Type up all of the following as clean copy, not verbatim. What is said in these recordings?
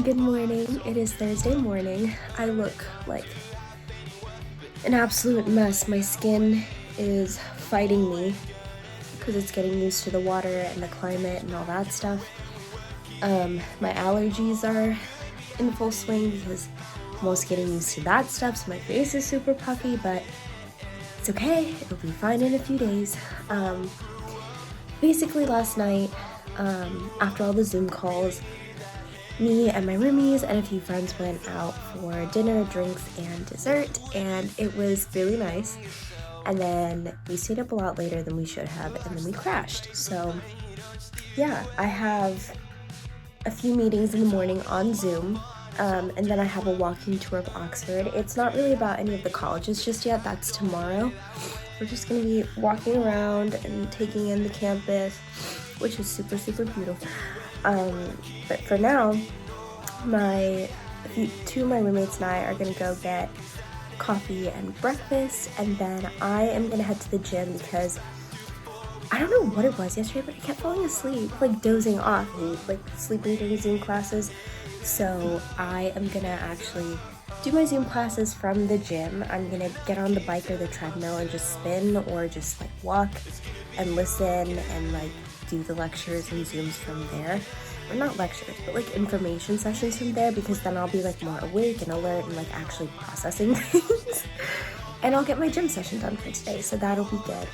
Good morning. It is Thursday morning. I look like an absolute mess. My skin is fighting me because it's getting used to the water and the climate and all that stuff. My allergies are in full swing because I'm also getting used to that stuff, so my face is super puffy, but it's okay. It'll be fine in a few days. Basically last night, after all the Zoom calls, me and my roomies and a few friends went out for dinner, drinks, and dessert, and it was really nice. And then we stayed up a lot later than we should have, and then we crashed. So yeah, I have a few meetings in the morning on Zoom, and then I have a walking tour of Oxford. It's not really about any of the colleges just yet. That's tomorrow. We're just going to be walking around and taking in the campus, which is super, super beautiful. But for now, two of my roommates and I are gonna go get coffee and breakfast, and then I am gonna head to the gym because I don't know what it was yesterday, but I kept falling asleep, like dozing off, like sleeping during Zoom classes. So I am gonna actually do my Zoom classes from the gym. I'm gonna get on the bike or the treadmill and just spin or just like walk and listen and like do the lectures and Zooms from there. Or not lectures, but like information sessions from there, because then I'll be like more awake and alert and like actually processing things. And I'll get my gym session done for today, so that'll be good.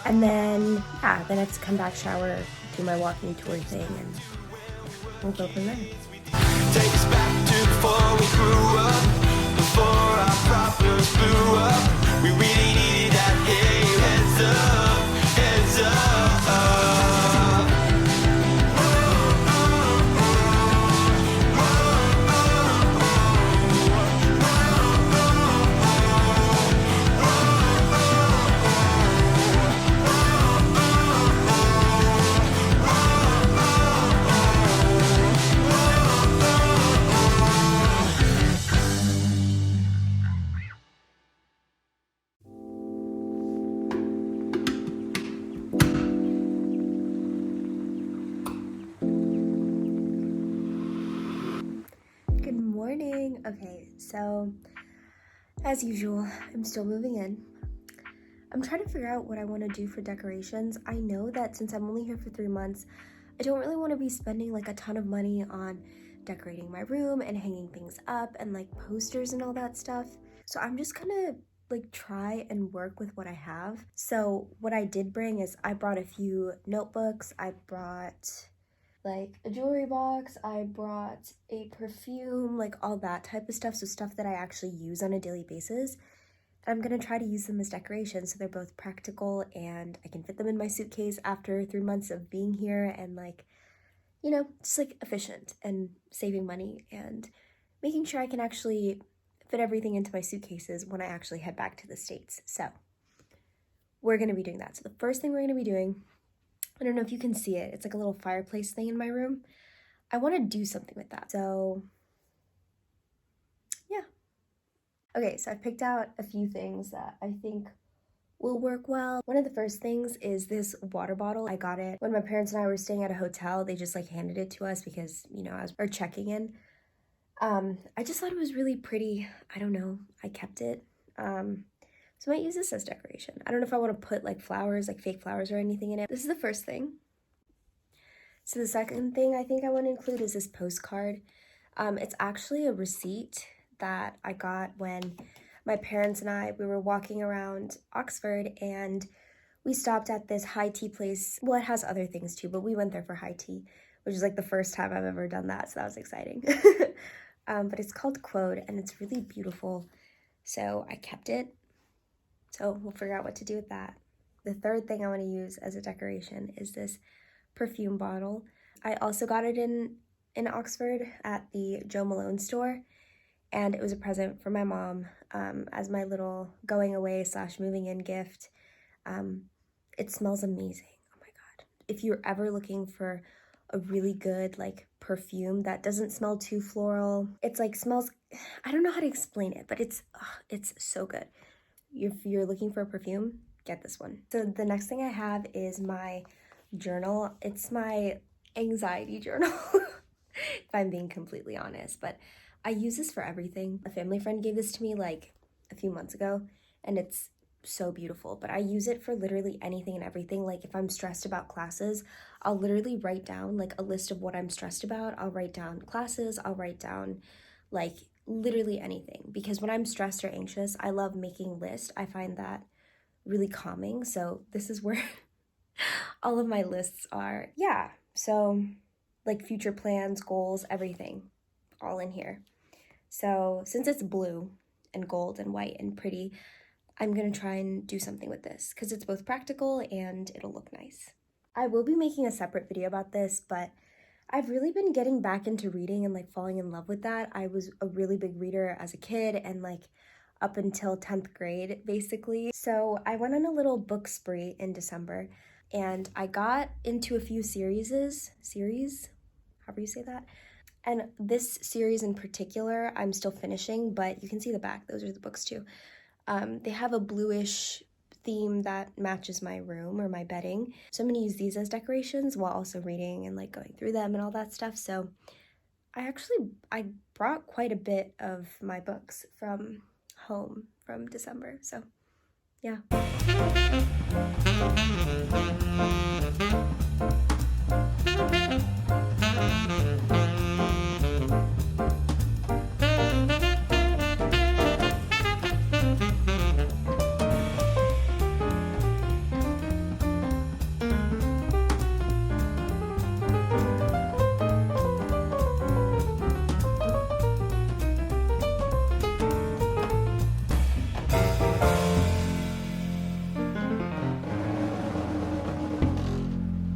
And then, yeah, then I have to come back, shower, do my walking tour thing, and we'll go from there. Take us back to before we grew up, before our problems blew up. We really needed that, hey, heads up. Okay, so as usual, I'm still moving in. I'm trying to figure out what I want to do for decorations. I know that since I'm only here for 3 months, I don't really want to be spending like a ton of money on decorating my room and hanging things up and like posters and all that stuff. So I'm just gonna like try and work with what I have. So what I did bring is I brought a few notebooks. I brought like a jewelry box, I brought a perfume, like all that type of stuff, so stuff that I actually use on a daily basis. And I'm gonna try to use them as decorations, so they're both practical and I can fit them in my suitcase after 3 months of being here, and like, you know, just like efficient and saving money and making sure I can actually fit everything into my suitcases when I actually head back to the States. So we're gonna be doing that. So the first thing we're gonna be doing, I don't know if you can see it. It's like a little fireplace thing in my room. I want to do something with that. So, yeah. Okay, so I picked out a few things that I think will work well. One of the first things is this water bottle. I got it when my parents and I were staying at a hotel. They just like handed it to us because, you know, as we're checking in. I just thought it was really pretty. I don't know. I kept it. So I might use this as decoration. I don't know if I want to put like flowers, like fake flowers or anything in it. This is the first thing. So the second thing I think I want to include is this postcard. It's actually a receipt that I got when my parents and we were walking around Oxford, and we stopped at this high tea place. Well, it has other things too, but we went there for high tea, which is like the first time I've ever done that, so that was exciting. But it's called Quote, and it's really beautiful, so I kept it. So we'll figure out what to do with that. The third thing I want to use as a decoration is this perfume bottle. I also got it in Oxford at the Jo Malone store, and it was a present for my mom as my little going away / moving in gift. It smells amazing. Oh my God. If you're ever looking for a really good like perfume that doesn't smell too floral, it's like smells, I don't know how to explain it, but it's so good. If you're looking for a perfume, get this one. So the next thing I have is my journal. It's my anxiety journal. if I'm being completely honest. But I use this for everything. A family friend gave this to me like a few months ago, and it's so beautiful. But I use it for literally anything and everything. Like if I'm stressed about classes, I'll literally write down like a list of what I'm stressed about. I'll write down classes, I'll write down like literally anything. Because when I'm stressed or anxious, I love making lists. I find that really calming. So this is where all of my lists are. Yeah, so like future plans, goals, everything, all in here. So since it's blue and gold and white and pretty, I'm gonna try and do something with this because it's both practical and it'll look nice. I will be making a separate video about this, but I've really been getting back into reading and like falling in love with that. I was a really big reader as a kid and like up until 10th grade, basically. So I went on a little book spree in December and I got into a few series, however you say that. And this series in particular, I'm still finishing, but you can see the back. Those are the books too. They have a bluish theme that matches my room or my bedding. So I'm gonna use these as decorations while also reading and like going through them and all that stuff. So I brought quite a bit of my books from home from December. So yeah.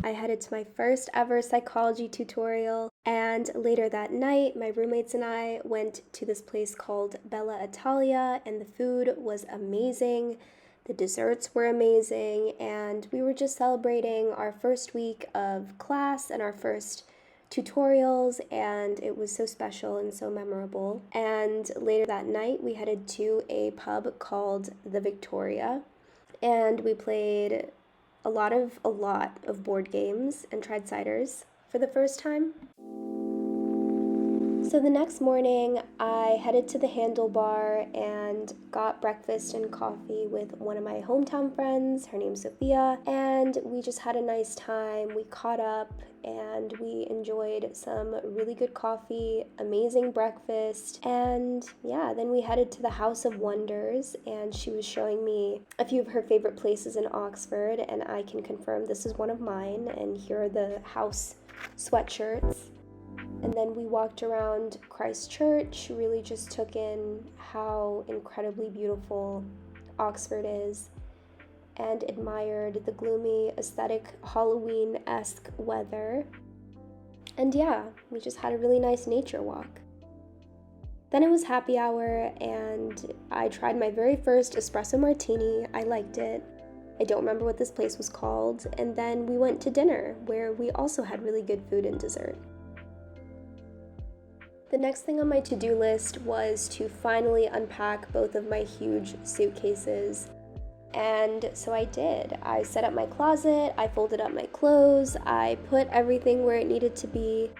I headed to my first ever psychology tutorial, and later that night, my roommates and I went to this place called Bella Italia, and the food was amazing. The desserts were amazing, and we were just celebrating our first week of class and our first tutorials, and it was so special and so memorable. And later that night, we headed to a pub called the Victoria, and we played a lot of board games and tried ciders for the first time. So the next morning, I headed to the Handlebar and got breakfast and coffee with one of my hometown friends. Her name's Sophia, and we just had a nice time. We caught up and we enjoyed some really good coffee, amazing breakfast, and yeah, then we headed to the House of Wonders, and she was showing me a few of her favorite places in Oxford, and I can confirm this is one of mine, and here are the house sweatshirts. And then we walked around Christ Church, really just took in how incredibly beautiful Oxford is, and admired the gloomy, aesthetic, Halloween-esque weather. And yeah, we just had a really nice nature walk. Then it was happy hour, and I tried my very first espresso martini. I liked it. I don't remember what this place was called. And then we went to dinner, where we also had really good food and dessert. The next thing on my to-do list was to finally unpack both of my huge suitcases. And so I did. I set up my closet, I folded up my clothes, I put everything where it needed to be.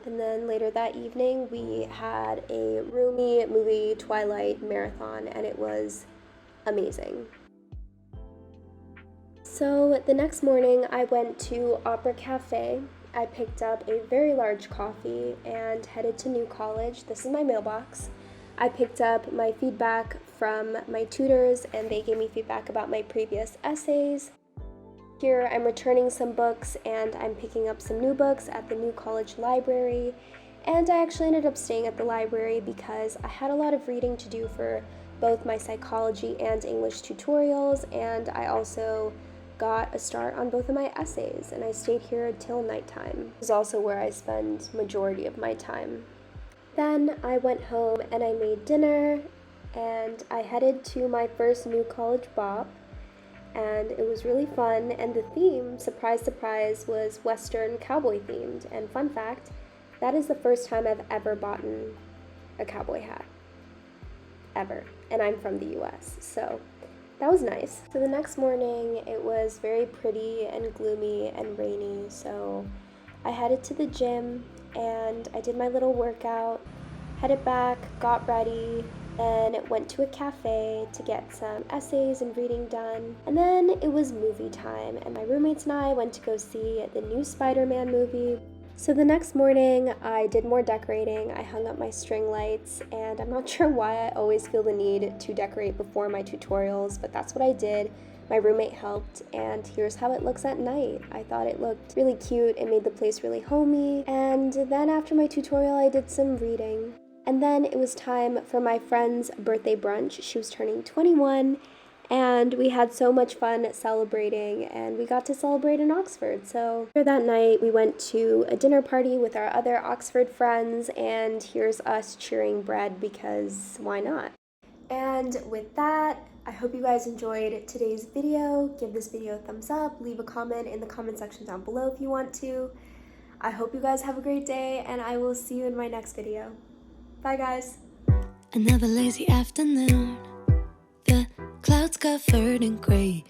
And then later that evening, we had a roomy movie Twilight marathon, and it was amazing. So the next morning, I went to Opera Cafe. I picked up a very large coffee and headed to New College. This is my mailbox. I picked up my feedback from my tutors, and they gave me feedback about my previous essays. Here I'm returning some books, and I'm picking up some new books at the New College library. And I actually ended up staying at the library because I had a lot of reading to do for both my psychology and English tutorials, and I also got a start on both of my essays, and I stayed here till nighttime. This is also where I spend majority of my time. Then I went home and I made dinner, and I headed to my first New College bop, and it was really fun, and the theme, surprise surprise, was Western cowboy themed. And fun fact, that is the first time I've ever bought a cowboy hat, ever, and I'm from the US, so that was nice. So the next morning, it was very pretty and gloomy and rainy, so I headed to the gym and I did my little workout, headed back, got ready, then went to a cafe to get some essays and reading done. And then it was movie time, and my roommates and I went to go see the new Spider-Man movie. So the next morning, I did more decorating. I hung up my string lights, and I'm not sure why I always feel the need to decorate before my tutorials, but that's what I did. My roommate helped, and here's how it looks at night. I thought it looked really cute. It made the place really homey. And then after my tutorial, I did some reading. And then it was time for my friend's birthday brunch. She was turning 21, and we had so much fun celebrating, and we got to celebrate in Oxford. So after that night, we went to a dinner party with our other Oxford friends, and here's us cheering bread because why not? And with that, I hope you guys enjoyed today's video. Give this video a thumbs up, leave a comment in the comment section down below if you want to. I hope you guys have a great day, and I will see you in my next video. Bye guys. Another lazy afternoon. The clouds covered in gray.